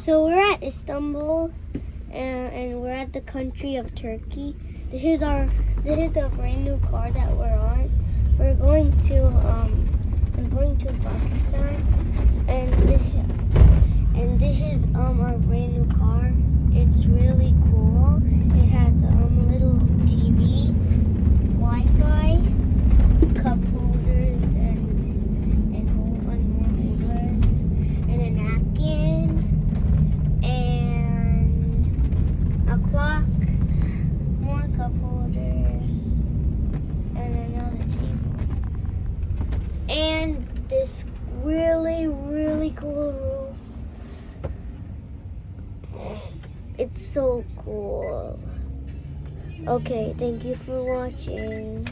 So we're at Istanbul, and we're at the country of Turkey. This is the brand new car that we're on. We're going to Pakistan, and this is our brand new car. It's really cool. It has little TV, Wi-Fi, cup holders, and whole bunch more holders, and a napkin, and a clock, more cup holders, and another table, and this really cool roof. It's so cool. Okay, thank you for watching.